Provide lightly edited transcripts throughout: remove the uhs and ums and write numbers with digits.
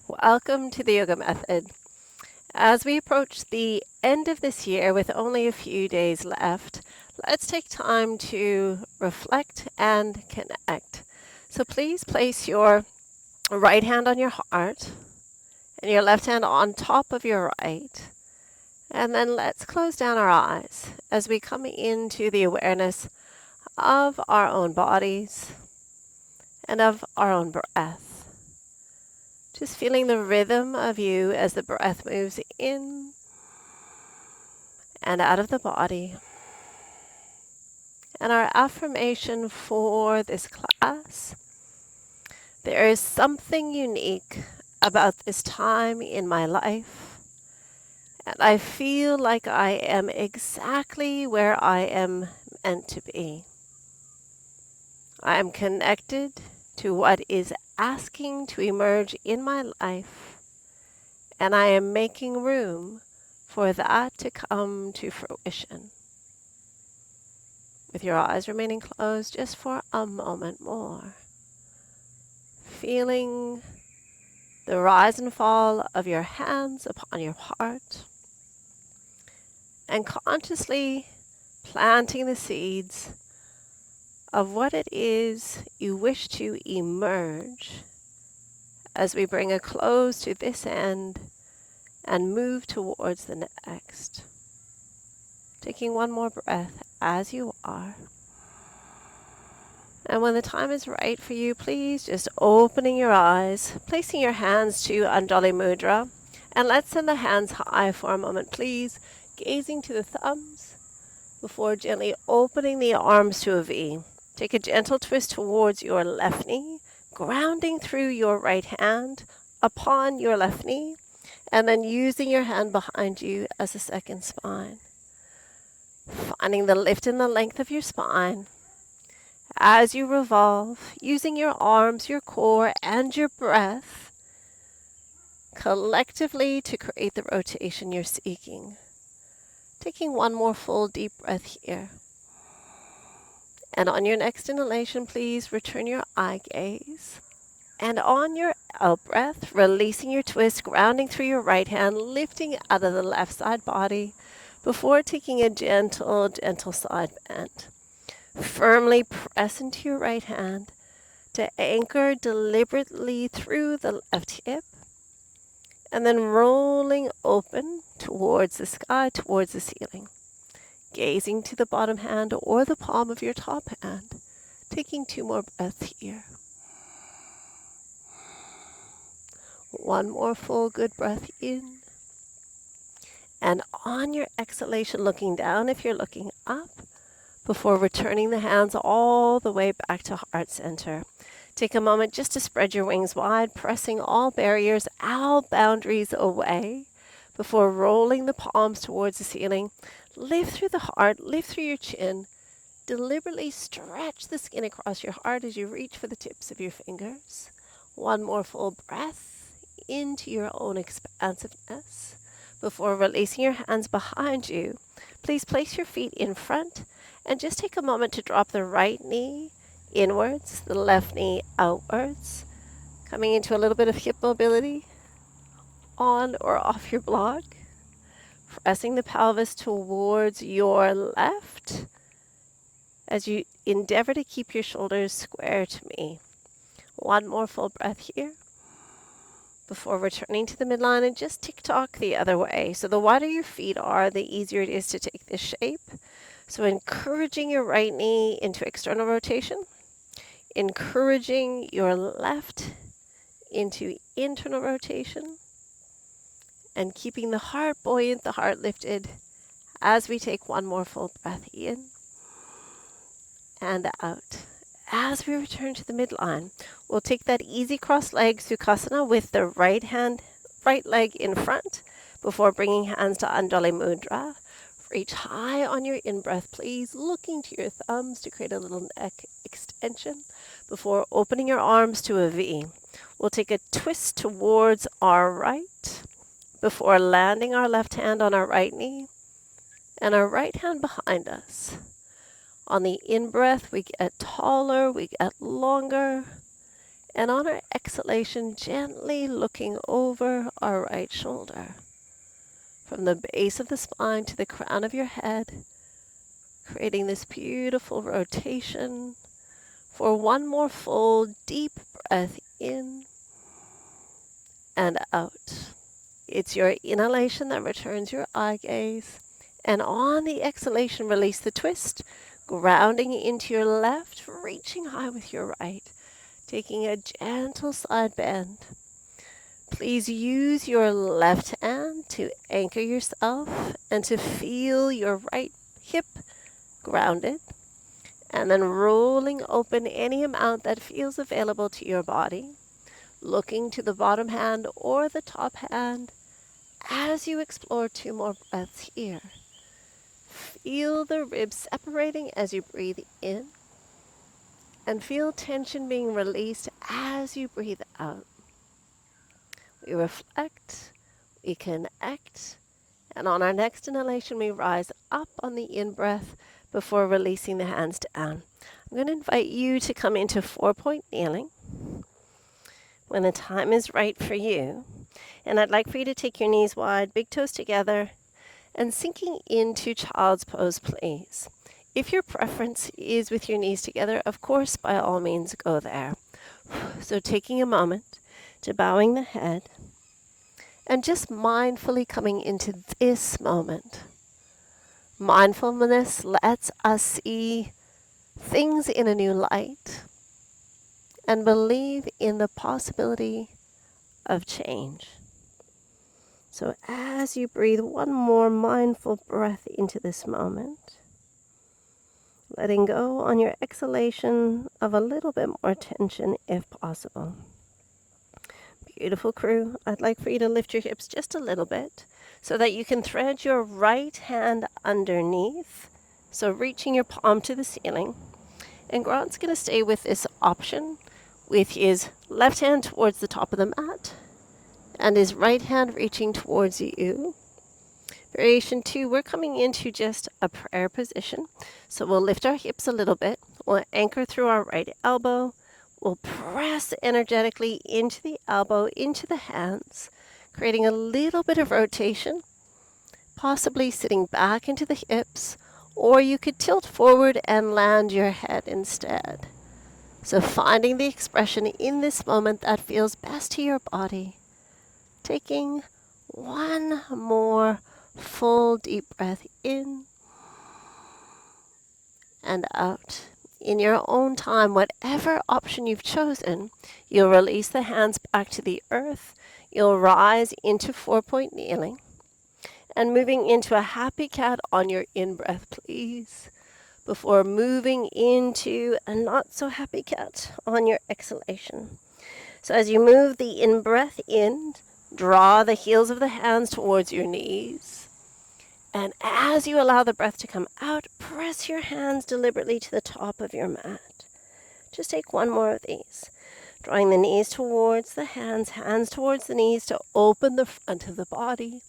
Welcome to the Yoga Method. As we approach the end of this year with only a few days left, let's take time to reflect and connect. So please place your right hand on your heart and your left hand on top of your right. And then let's close down our eyes as we come into the awareness of our own bodies and of our own breath. Just feeling the rhythm of you as the breath moves in and out of the body. And our affirmation for this class: there is something unique about this time in my life, and I feel like I am exactly where I am meant to be. I am connected to what is asking to emerge in my life, and I am making room for that to come to fruition. With your eyes remaining closed just for a moment more, feeling the rise and fall of your hands upon your heart, and consciously planting the seeds of what it is you wish to emerge as we bring a close to this end and move towards the next. Taking one more breath as you are. And when the time is right for you, please just opening your eyes, placing your hands to Anjali Mudra, and let's send the hands high for a moment, please, gazing to the thumbs before gently opening the arms to a V. Take a gentle twist towards your left knee, grounding through your right hand upon your left knee, and then using your hand behind you as a second spine. Finding the lift in the length of your spine as you revolve, using your arms, your core, and your breath collectively to create the rotation you're seeking. Taking one more full deep breath here. And on your next inhalation, please return your eye gaze. And on your out breath, releasing your twist, grounding through your right hand, lifting out of the left side body before taking a gentle, gentle side bend. Firmly press into your right hand to anchor deliberately through the left hip, and then rolling open towards the sky, towards the ceiling. Gazing to the bottom hand or the palm of your top hand. Taking two more breaths here. One more full good breath in. And on your exhalation, looking down if you're looking up, before returning the hands all the way back to heart center. Take a moment just to spread your wings wide, pressing all barriers, all boundaries away, before rolling the palms towards the ceiling. Lift through the heart, lift through your chin. Deliberately stretch the skin across your heart as you reach for the tips of your fingers. One more full breath into your own expansiveness. Before releasing your hands behind you, please place your feet in front and just take a moment to drop the right knee inwards, the left knee outwards, coming into a little bit of hip mobility on or off your block. Pressing the pelvis towards your left as you endeavor to keep your shoulders square to me. One more full breath here before returning to the midline and just tick-tock the other way. So the wider your feet are, the easier it is to take this shape. So encouraging your right knee into external rotation, encouraging your left into internal rotation, and keeping the heart buoyant, the heart lifted as we take one more full breath in and out. As we return to the midline, we'll take that easy cross-leg Sukhasana with the right leg in front before bringing hands to Anjali Mudra. Reach high on your in-breath, please, looking to your thumbs to create a little neck extension before opening your arms to a V. We'll take a twist towards our right before landing our left hand on our right knee and our right hand behind us. On the in-breath, we get taller, we get longer, And on our exhalation, gently looking over our right shoulder. From the base of the spine to the crown of your head, creating this beautiful rotation for one more full deep breath in and out. It's your inhalation that returns your eye gaze. And on the exhalation, release the twist, grounding into your left, reaching high with your right, taking a gentle side bend. Please use your left hand to anchor yourself and to feel your right hip grounded. And then rolling open any amount that feels available to your body, looking to the bottom hand or the top hand as you explore 2 more breaths here. Feel the ribs separating as you breathe in, and feel tension being released as you breathe out. We reflect, we connect, and on our next inhalation, we rise up on the in-breath before releasing the hands down. I'm going to invite you to come into 4-point kneeling when the time is right for you. And I'd like for you to take your knees wide, big toes together, and sinking into child's pose, please. If your preference is with your knees together, of course, by all means, go there. So taking a moment to bowing the head and just mindfully coming into this moment. Mindfulness lets us see things in a new light and believe in the possibility of change. So as you breathe one more mindful breath into this moment, letting go on your exhalation of a little bit more tension if possible. Beautiful crew, I'd like for you to lift your hips just a little bit so that you can thread your right hand underneath. So reaching your palm to the ceiling. And Grant's going to stay with this option with his left hand towards the top of the mat and his right hand reaching towards you. Variation 2, we're coming into just a prayer position. So we'll lift our hips a little bit. We'll anchor through our right elbow. We'll press energetically into the elbow, into the hands, creating a little bit of rotation, possibly sitting back into the hips, or you could tilt forward and land your head instead. So finding the expression in this moment that feels best to your body. Taking one more full deep breath in and out. In your own time, whatever option you've chosen, you'll release the hands back to the earth. You'll rise into 4-point kneeling and moving into a happy cat on your in-breath, please, before moving into a not so happy cat on your exhalation. So as you move the in-breath in, draw the heels of the hands towards your knees. And as you allow the breath to come out, press your hands deliberately to the top of your mat. Just take one more of these. Drawing the knees towards the hands, hands towards the knees to open the front of the body.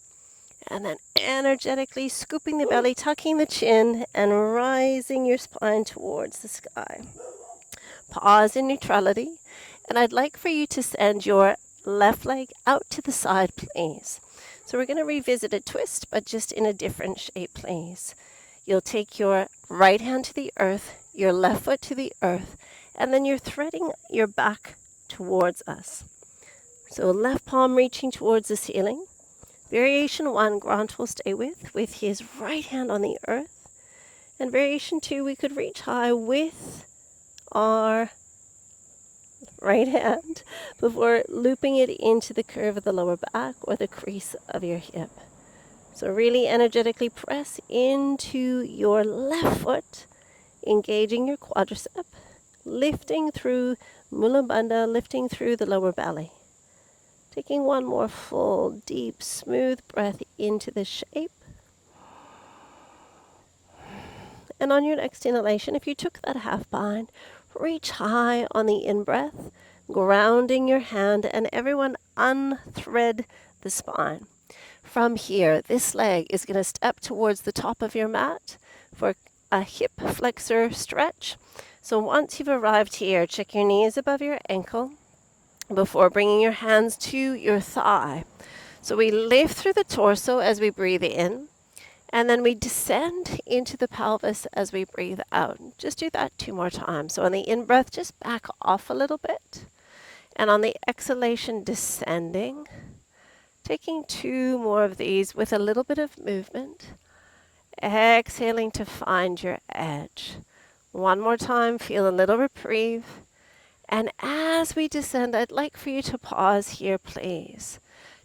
And then energetically scooping the belly, tucking the chin, and rising your spine towards the sky. Pause in neutrality. And I'd like for you to send your left leg out to the side, please. So we're going to revisit a twist, but just in a different shape, please. You'll take your right hand to the earth, your left foot to the earth, and then you're threading your back towards us. So left palm reaching towards the ceiling. Variation 1, Grant will stay with his right hand on the earth. And variation 2, we could reach high with our right hand before looping it into the curve of the lower back or the crease of your hip. So really energetically press into your left foot, engaging your quadricep, lifting through Mula Bandha, lifting through the lower belly. Taking one more full, deep, smooth breath into the shape. And on your next inhalation, if you took that half bind, reach high on the in-breath, grounding your hand, and everyone unthread the spine. From here, this leg is going to step towards the top of your mat for a hip flexor stretch. So once you've arrived here, check your knees above your ankle. before bringing your hands to your thigh. So we lift through the torso as we breathe in, and then we descend into the pelvis as we breathe out. Just do that 2 more times. So on the in-breath, just back off a little bit. And on the exhalation, descending. Taking 2 more of these with a little bit of movement. Exhaling to find your edge. 1 more time, feel a little reprieve. And as we descend, I'd like for you to pause here, please.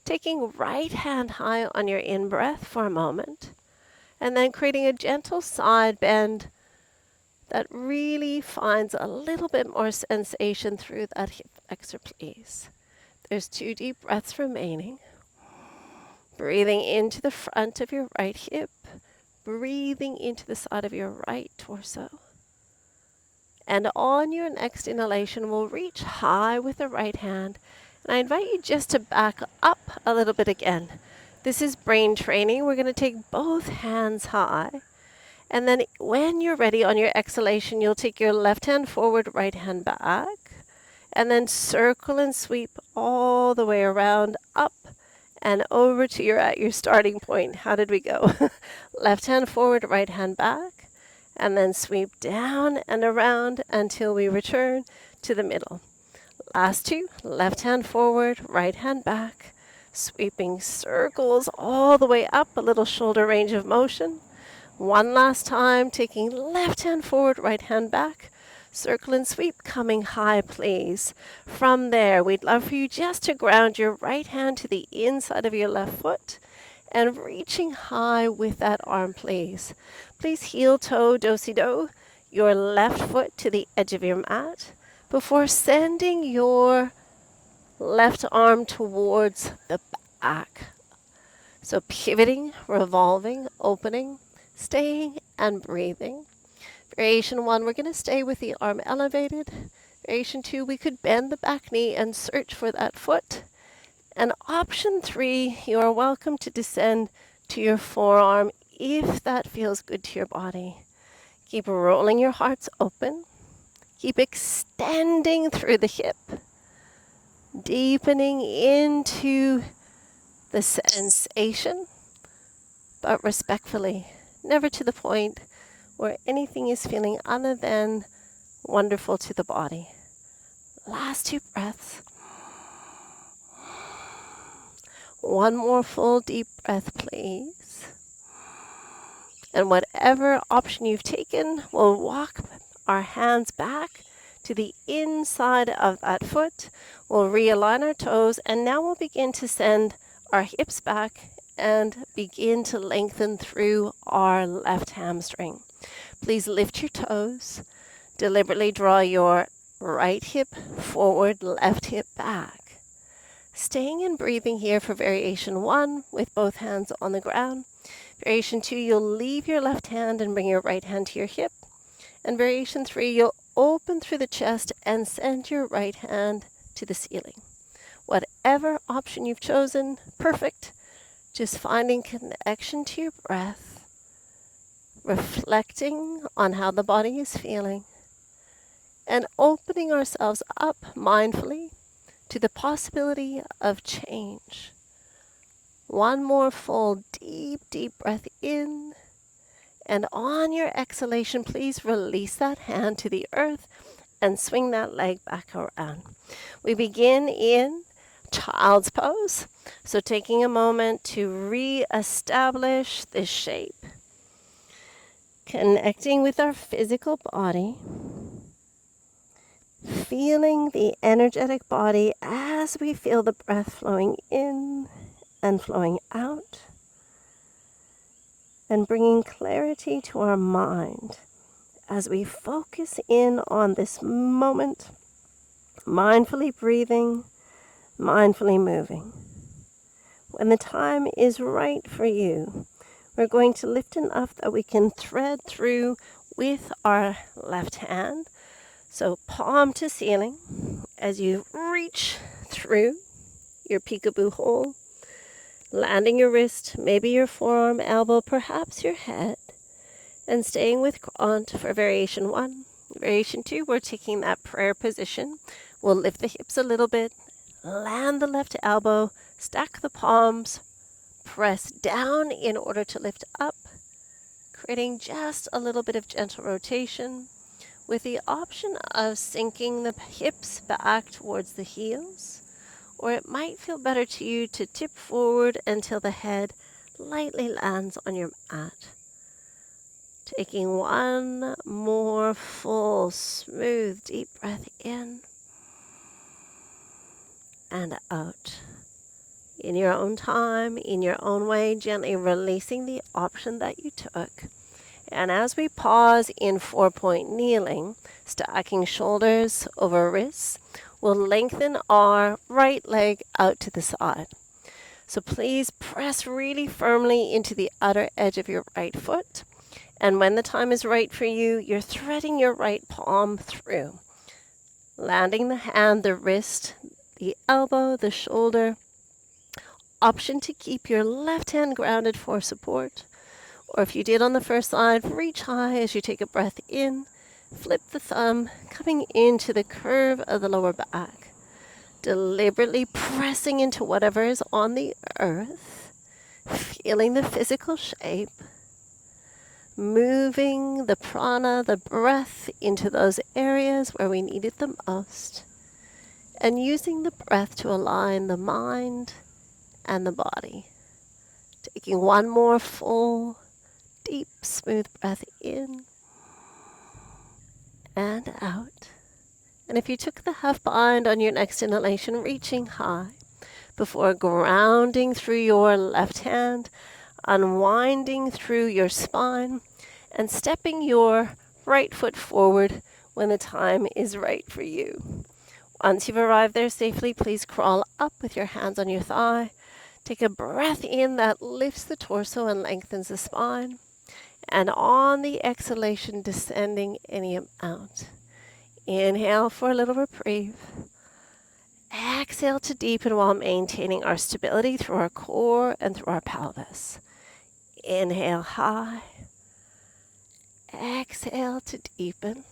Taking right hand high on your in-breath for a moment. And then creating a gentle side bend that really finds a little bit more sensation through that hip flexor, please. There's 2 deep breaths remaining. Breathing into the front of your right hip. Breathing into the side of your right torso. And on your next inhalation, we'll reach high with the right hand. And I invite you just to back up a little bit again. This is brain training. We're going to take both hands high. And then when you're ready on your exhalation, you'll take your left hand forward, right hand back. And then circle and sweep all the way around, up and over to at your starting point. How did we go? Left hand forward, right hand back. And then sweep down and around until we return to the middle. Last 2, left hand forward, right hand back. Sweeping circles all the way up, a little shoulder range of motion. 1 last time, taking left hand forward, right hand back. Circle and sweep, coming high, please. From there, we'd love for you just to ground your right hand to the inside of your left foot and reaching high with that arm, please. Please heel toe, do-si-do, your left foot to the edge of your mat before sending your left arm towards the back. So pivoting, revolving, opening, staying and breathing. Variation 1, we're going to stay with the arm elevated. Variation 2, we could bend the back knee and search for that foot. And option 3, you are welcome to descend to your forearm if that feels good to your body. Keep rolling your hearts open. Keep extending through the hip. Deepening into the sensation, but respectfully. Never to the point where anything is feeling other than wonderful to the body. Last 2 breaths. 1 more full deep breath, please. And whatever option you've taken, we'll walk our hands back to the inside of that foot. We'll realign our toes, and now we'll begin to send our hips back and begin to lengthen through our left hamstring. Please lift your toes. Deliberately draw your right hip forward, left hip back. Staying and breathing here for variation 1 with both hands on the ground. Variation 2, you'll leave your left hand and bring your right hand to your hip. And variation 3, you'll open through the chest and send your right hand to the ceiling. Whatever option you've chosen, perfect. Just finding connection to your breath, reflecting on how the body is feeling, and opening ourselves up mindfully to the possibility of change. 1 more full deep, deep breath in. And on your exhalation, please release that hand to the earth and swing that leg back around. We begin in child's pose. So taking a moment to re-establish this shape. Connecting with our physical body. Feeling the energetic body as we feel the breath flowing in and flowing out. And bringing clarity to our mind as we focus in on this moment, mindfully breathing, mindfully moving. When the time is right for you, we're going to lift enough that we can thread through with our left hand. So palm to ceiling as you reach through your peekaboo hole. Landing your wrist, maybe your forearm, elbow, perhaps your head. And staying with Grant for variation 1. Variation 2, we're taking that prayer position We'll lift the hips a little bit, land the left elbow, stack the palms, press down in order to lift up, creating just a little bit of gentle rotation with the option of sinking the hips back towards the heels, or it might feel better to you to tip forward until the head lightly lands on your mat. Taking one more full, smooth, deep breath in and out. In your own time, in your own way, gently releasing the option that you took. And as we pause in 4-point kneeling, stacking shoulders over wrists, we'll lengthen our right leg out to the side. So please press really firmly into the outer edge of your right foot. And when the time is right for you, you're threading your right palm through, landing the hand, the wrist, the elbow, the shoulder. Option to keep your left hand grounded for support. Or if you did on the first side, reach high as you take a breath in, flip the thumb, coming into the curve of the lower back. Deliberately pressing into whatever is on the earth, feeling the physical shape, moving the prana, the breath, into those areas where we need it the most, and using the breath to align the mind and the body. Taking one more full, deep, smooth breath in and out. And if you took the half bind on your next inhalation, reaching high before grounding through your left hand, unwinding through your spine, and stepping your right foot forward when the time is right for you. Once you've arrived there safely, please crawl up with your hands on your thigh. Take a breath in that lifts the torso and lengthens the spine. And on the exhalation, descending any amount. Inhale for a little reprieve. Exhale to deepen while maintaining our stability through our core and through our pelvis. Inhale high. Exhale to deepen.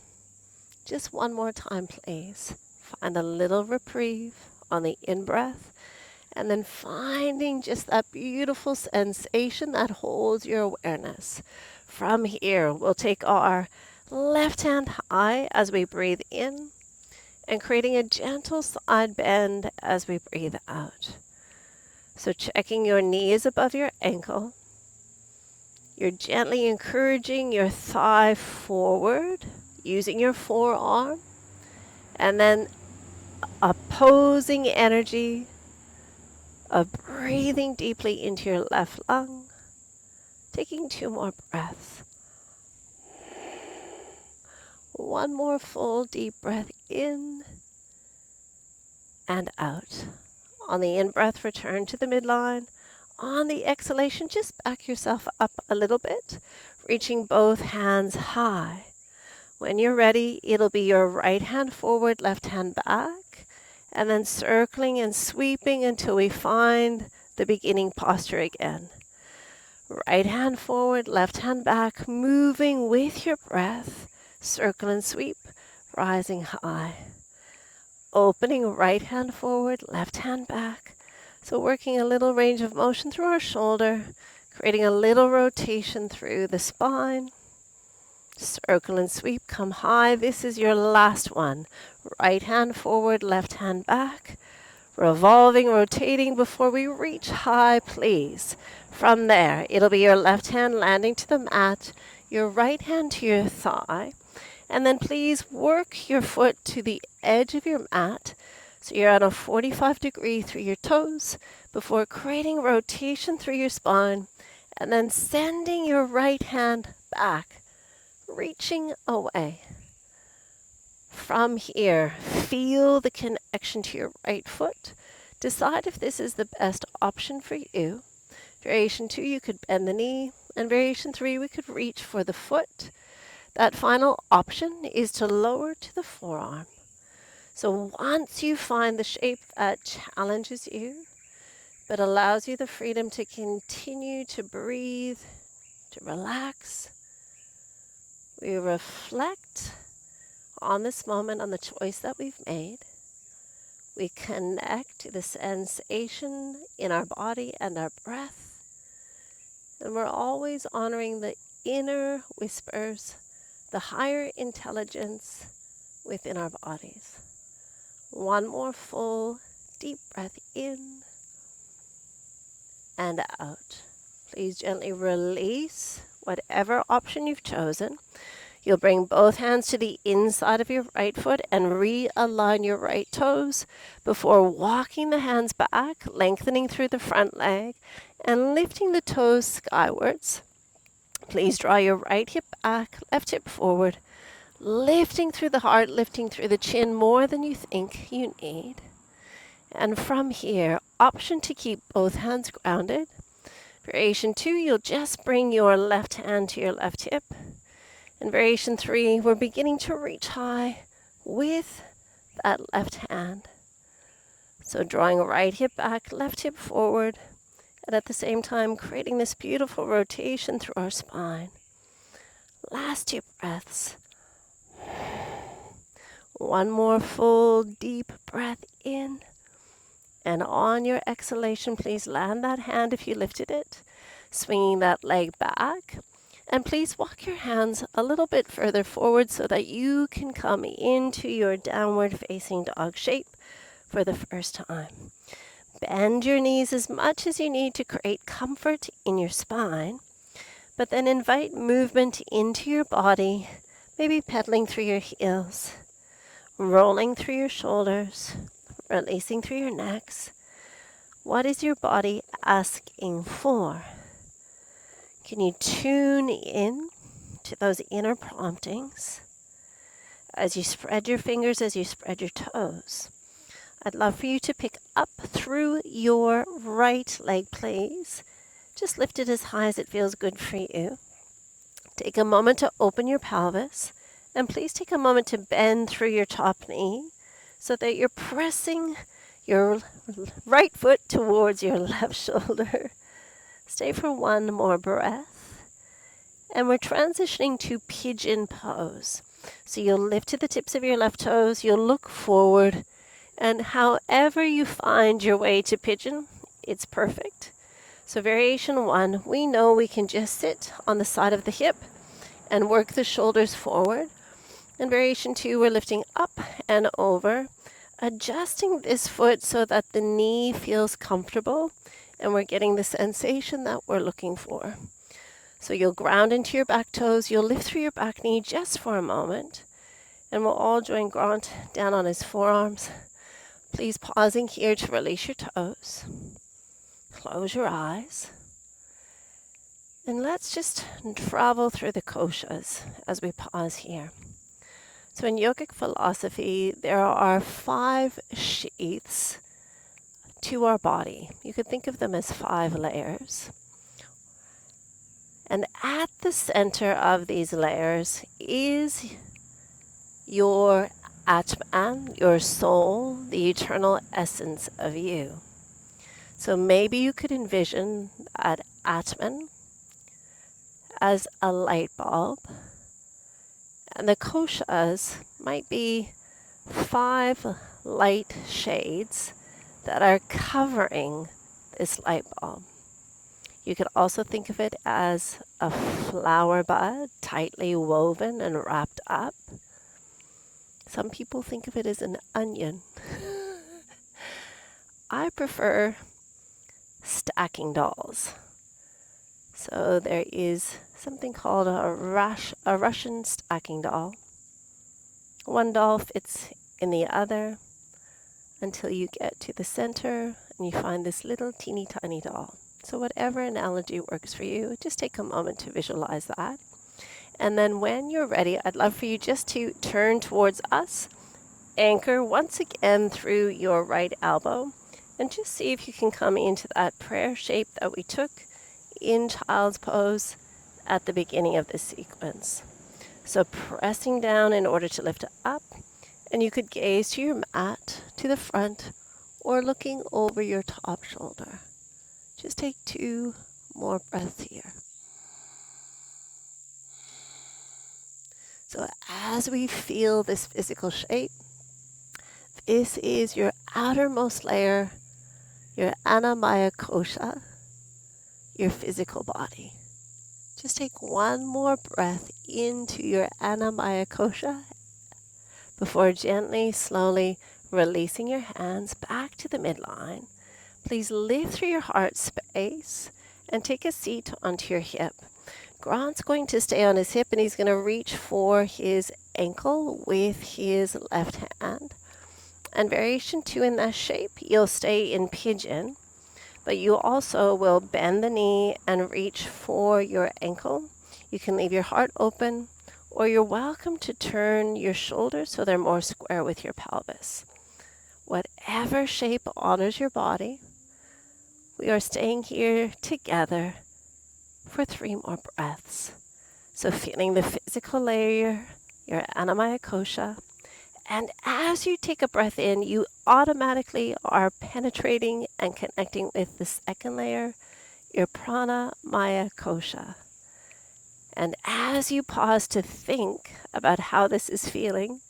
Just one more time, please. Find a little reprieve on the in-breath. And then finding just that beautiful sensation that holds your awareness. From here, we'll take our left hand high as we breathe in and creating a gentle side bend as we breathe out. So checking your knees above your ankle. You're gently encouraging your thigh forward using your forearm, and then opposing energy of breathing deeply into your left lung. Taking 2 more breaths. One more full deep breath in and out. On the in-breath, return to the midline. On the exhalation, just back yourself up a little bit, reaching both hands high. When you're ready, it'll be your right hand forward, left hand back, and then circling and sweeping until we find the beginning posture again. Right hand forward, left hand back, moving with your breath. Circle and sweep, rising high. Opening right hand forward, left hand back. So working a little range of motion through our shoulder, creating a little rotation through the spine. Circle and sweep, come high. This is your last one. Right hand forward, left hand back. Revolving, rotating before we reach high, please. From there, it'll be your left hand landing to the mat, your right hand to your thigh, and then please work your foot to the edge of your mat so you're at a 45 degree through your toes before creating rotation through your spine, and then sending your right hand back, reaching away. From here, feel the connection to your right foot. Decide if this is the best option for you. Variation 2, you could bend the knee. And variation 3, we could reach for the foot. That final option is to lower to the forearm. So once you find the shape that challenges you, but allows you the freedom to continue to breathe, to relax, we reflect on this moment, on the choice that we've made. We connect to the sensation in our body and our breath. And we're always honoring the inner whispers, the higher intelligence within our bodies. One more full, deep breath in and out. Please gently release whatever option you've chosen. You'll bring both hands to the inside of your right foot and realign your right toes before walking the hands back, lengthening through the front leg and lifting the toes skywards. Please draw your right hip back, left hip forward, lifting through the heart, lifting through the chin more than you think you need. And from here, option to keep both hands grounded. Variation 2, you'll just bring your left hand to your left hip. In variation 3, we're beginning to reach high with that left hand. So drawing right hip back, left hip forward, and at the same time creating this beautiful rotation through our spine. Last 2 breaths. One more full deep breath in. And on your exhalation, please land that hand if you lifted it, swinging that leg back. And please walk your hands a little bit further forward so that you can come into your downward facing dog shape for the first time. Bend your knees as much as you need to create comfort in your spine, but then invite movement into your body, maybe pedaling through your heels, rolling through your shoulders, releasing through your necks. What is your body asking for? Can you tune in to those inner promptings as you spread your fingers, as you spread your toes? I'd love for you to pick up through your right leg, please. Just lift it as high as it feels good for you. Take a moment to open your pelvis, and please take a moment to bend through your top knee so that you're pressing your right foot towards your left shoulder. Stay for one more breath. And we're transitioning to pigeon pose. So you'll lift to the tips of your left toes, you'll look forward, and however you find your way to pigeon, it's perfect. So variation 1, we know we can just sit on the side of the hip and work the shoulders forward. And variation 2, we're lifting up and over, adjusting this foot so that the knee feels comfortable and we're getting the sensation that we're looking for. So you'll ground into your back toes, you'll lift through your back knee just for a moment, and we'll all join Grant down on his forearms. Please pausing here to release your toes. Close your eyes. And let's just travel through the koshas as we pause here. So in yogic philosophy, there are 5 sheaths to our body. You could think of them as 5 layers. And at the center of these layers is your Atman, your soul, the eternal essence of you. So maybe you could envision that Atman as a light bulb, and the koshas might be 5 light shades that are covering this light bulb. You could also think of it as a flower bud, tightly woven and wrapped up. Some people think of it as an onion. I prefer stacking dolls. So there is something called a Russian stacking doll. One doll fits in the other until you get to the center and you find this little teeny tiny doll. So whatever analogy works for you, just take a moment to visualize that. And then when you're ready, I'd love for you just to turn towards us, anchor once again through your right elbow, and just see if you can come into that prayer shape that we took in child's pose at the beginning of this sequence. So pressing down in order to lift it up, and you could gaze to your mat, to the front, or looking over your top shoulder. Just take 2 more breaths here. So as we feel this physical shape, This is your outermost layer, your Anamaya Kosha, your physical body. Just take one more breath into your Anamaya Kosha before gently, slowly releasing your hands back to the midline. Please lift through your heart space and take a seat onto your hip. Grant's going to stay on his hip and he's going to reach for his ankle with his left hand. And variation 2 in that shape, you'll stay in pigeon, but you also will bend the knee and reach for your ankle. You can leave your heart open, or you're welcome to turn your shoulders so they're more square with your pelvis. Whatever shape honors your body, we are staying here together for 3 more breaths. So feeling the physical layer, your Anamaya Kosha, and as you take a breath in, you automatically are penetrating and connecting with the second layer, your Prana Maya Kosha. And as you pause to think about how this is feeling,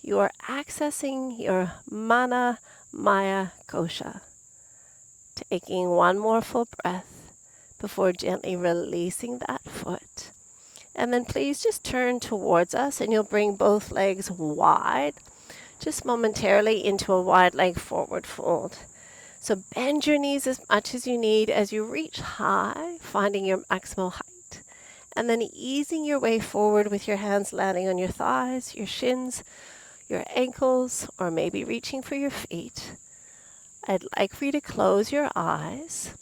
you are accessing your Mana Maya Kosha. Taking one more full breath before gently releasing that foot. And then please just turn towards us and you'll bring both legs wide, just momentarily into a wide leg forward fold. So bend your knees as much as you need as you reach high, finding your maximal height. And then easing your way forward with your hands landing on your thighs, your shins, your ankles, or maybe reaching for your feet. I'd like for you to close your eyes.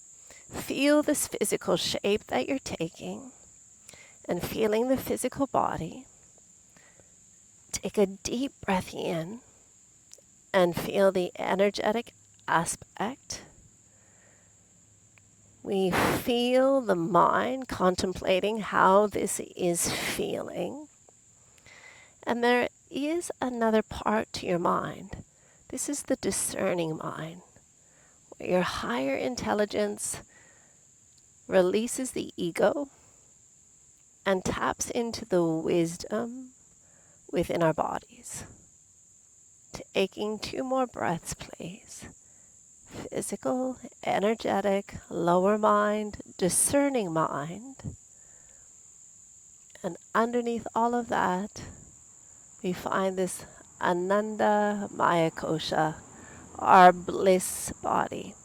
Feel this physical shape that you're taking and feeling the physical body. Take a deep breath in and feel the energetic aspect. We feel the mind contemplating how this is feeling. And there is another part to your mind. This is the discerning mind, where your higher intelligence releases the ego and taps into the wisdom within our bodies. Taking 2 more breaths, please. Physical, energetic, lower mind, discerning mind. And underneath all of that, we find this Ananda Maya Kosha, our bliss body.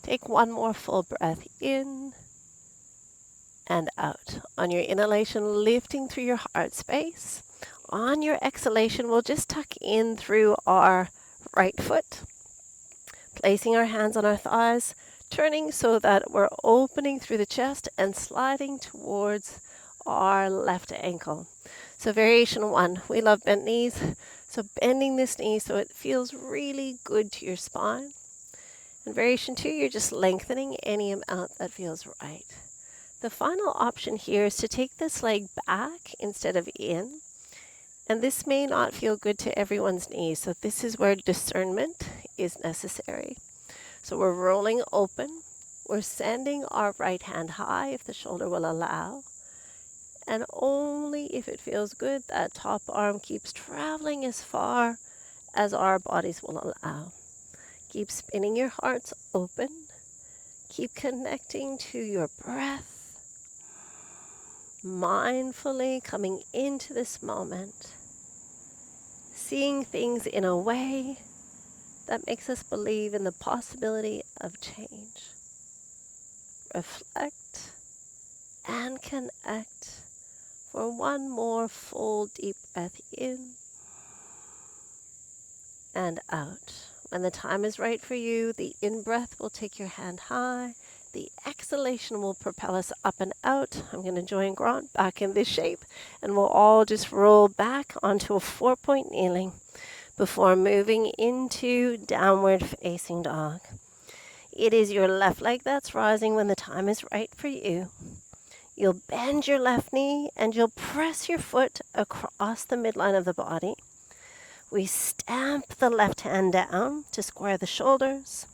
Take 1 more full breath in and out. On your inhalation, lifting through your heart space. On your exhalation, we'll just tuck in through our right foot, placing our hands on our thighs, turning so that we're opening through the chest and sliding towards our left ankle. So variation 1, we love bent knees. So bending this knee so it feels really good to your spine. And variation 2, you're just lengthening any amount that feels right. The final option here is to take this leg back instead of in. And this may not feel good to everyone's knees, so this is where discernment is necessary. So we're rolling open. We're sending our right hand high if the shoulder will allow. And only if it feels good, that top arm keeps traveling as far as our bodies will allow. Keep spinning your hearts open. Keep connecting to your breath. Mindfully coming into this moment. Seeing things in a way that makes us believe in the possibility of change. Reflect and connect for 1 more full deep breath in and out. When the time is right for you, the in-breath will take your hand high. The exhalation will propel us up and out. I'm going to join Grant back in this shape, and we'll all just roll back onto a 4-point kneeling before moving into downward facing dog. It is your left leg that's rising when the time is right for you. You'll bend your left knee and you'll press your foot across the midline of the body. We stamp the left hand down to square the shoulders.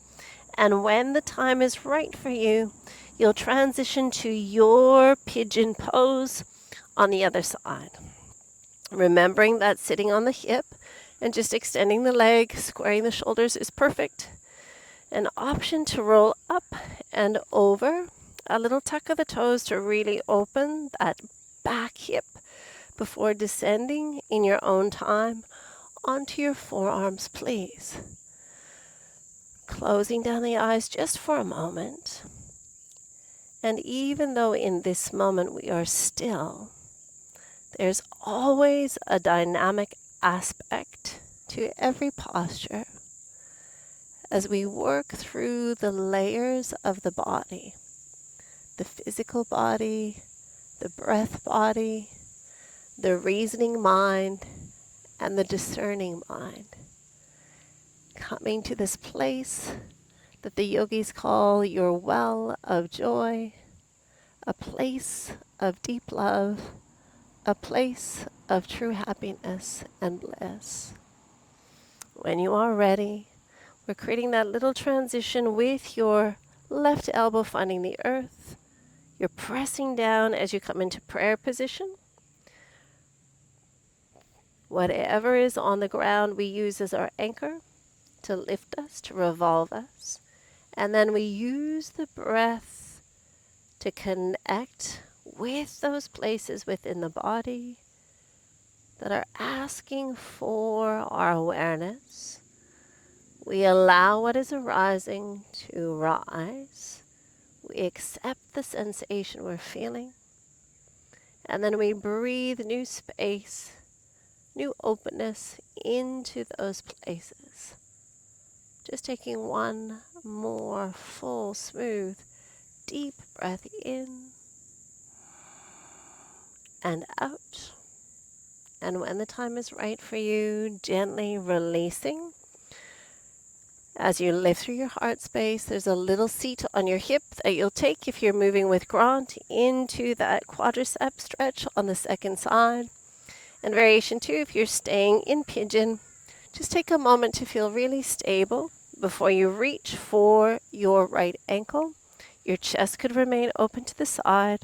And when the time is right for you, you'll transition to your pigeon pose on the other side. Remembering that sitting on the hip And just extending the leg, squaring the shoulders is perfect. An option to roll up and over. A little tuck of the toes to really open that back hip before descending in your own time onto your forearms, please. Closing down the eyes just for a moment. And even though in this moment we are still, there's always a dynamic aspect to every posture as we work through the layers of the body, the physical body, the breath body, the reasoning mind, and the discerning mind. Coming to this place that the yogis call your well of joy, a place of deep love, a place of true happiness and bliss. When you are ready, we're creating that little transition with your left elbow finding the earth. You're pressing down as you come into prayer position. Whatever is on the ground, we use as our anchor to lift us, to revolve us. And then we use the breath to connect with those places within the body that are asking for our awareness. We allow what is arising to rise. We accept the sensation we're feeling. And then we breathe new space, new openness into those places. Just taking one more full, smooth, deep breath in and out. And when the time is right for you, gently releasing. As you lift through your heart space, there's a little seat on your hip that you'll take if you're moving with Grant into that quadricep stretch on the second side. And variation 2, if you're staying in pigeon, just take a moment to feel really stable before you reach for your right ankle. Your chest could remain open to the side,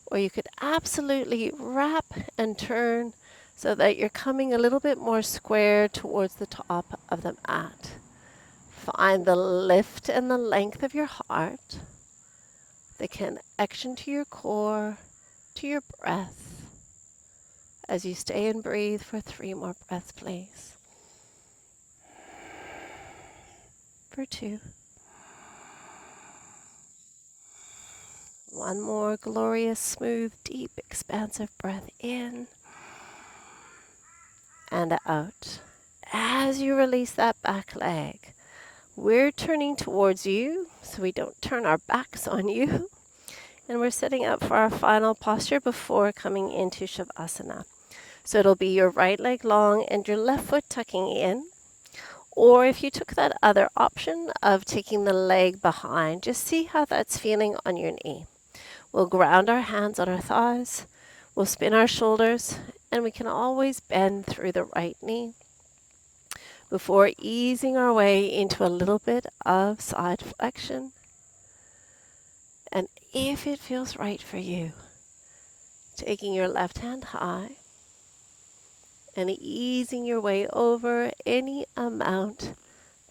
or you could absolutely wrap and turn so that you're coming a little bit more square towards the top of the mat. Find the lift and the length of your heart, the connection to your core, to your breath, as you stay and breathe for 3 more breaths, please. For 2. One more glorious, smooth, deep, expansive breath in and out. As you release that back leg, we're turning towards you so we don't turn our backs on you. And we're setting up for our final posture before coming into Shavasana. So it'll be your right leg long and your left foot tucking in. Or if you took that other option of taking the leg behind, just see how that's feeling on your knee. We'll ground our hands on our thighs. We'll spin our shoulders. And we can always bend through the right knee before easing our way into a little bit of side flexion. And if it feels right for you, taking your left hand high and easing your way over any amount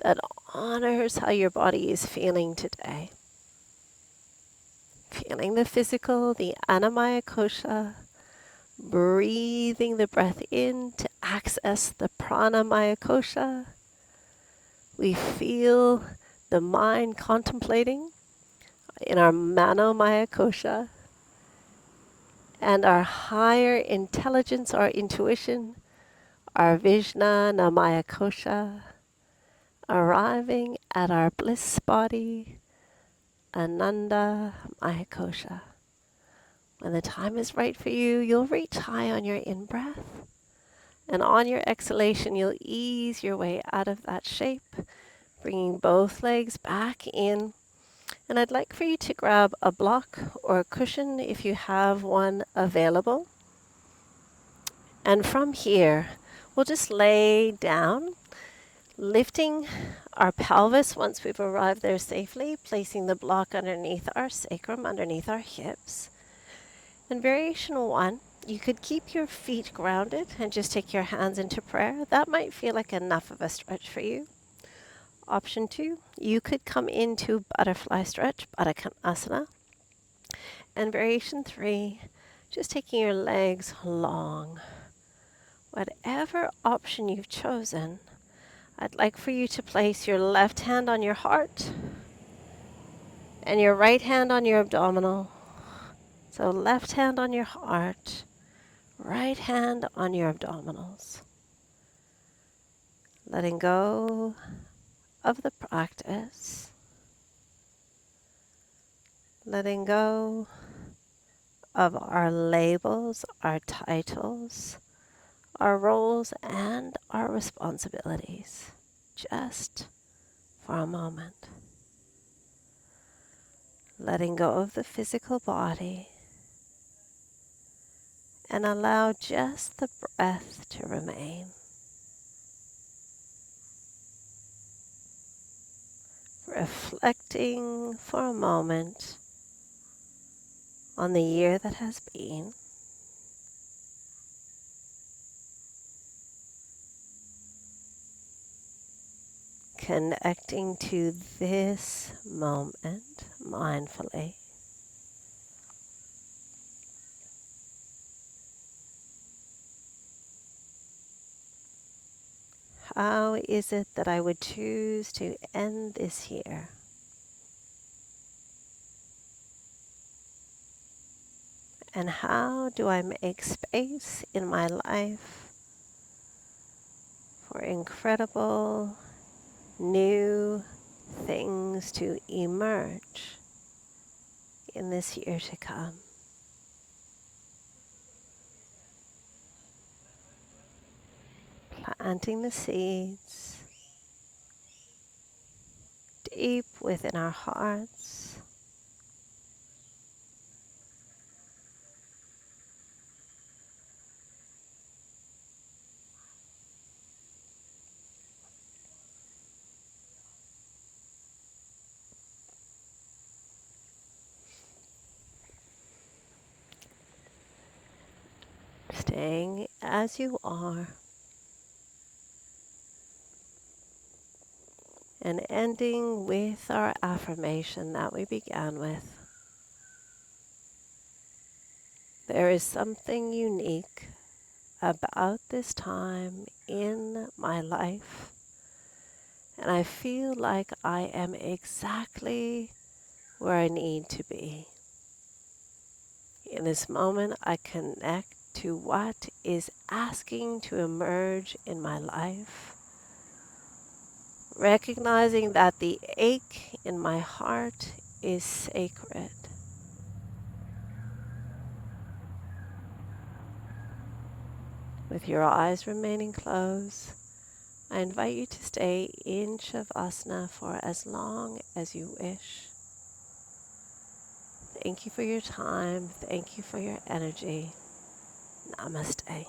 that honors how your body is feeling today. Feeling the physical, the Annamaya Kosha, breathing the breath in to access the Pranamaya Kosha. We feel the mind contemplating in our Manomaya Kosha, and our higher intelligence, our intuition, our Vijna Namaya Kosha, arriving at our bliss body, Ananda Maya Kosha. When the time is right for you, you'll reach high on your in-breath, and on your exhalation, you'll ease your way out of that shape, bringing both legs back in. And I'd like for you to grab a block or a cushion if you have one available. And from here, we'll just lay down, lifting our pelvis once we've arrived there safely, placing the block underneath our sacrum, underneath our hips. And variation 1, You could keep your feet grounded and just take your hands into prayer. That might feel like enough of a stretch for you. Option 2, you could come into butterfly stretch, Baddha Asana. And variation 3, just taking your legs long. Whatever option you've chosen, I'd like for you to place your left hand on your heart and your right hand on your abdominal. So left hand on your heart, right hand on your abdominals. Letting go of the practice. Letting go of our labels, our titles, our roles, and our responsibilities. Just for a moment. Letting go of the physical body and allow just the breath to remain. Reflecting for a moment on the year that has been. Connecting to this moment mindfully. How is it that I would choose to end this year? And how do I make space in my life for incredible new things to emerge in this year to come? Planting the seeds deep within our hearts. Staying as you are. And ending with our affirmation that we began with. There is something unique about this time in my life, and I feel like I am exactly where I need to be. In this moment, I connect to what is asking to emerge in my life, recognizing that the ache in my heart is sacred. With your eyes remaining closed, I invite you to stay in Shavasana for as long as you wish. Thank you for your time. Thank you for your energy. Namaste.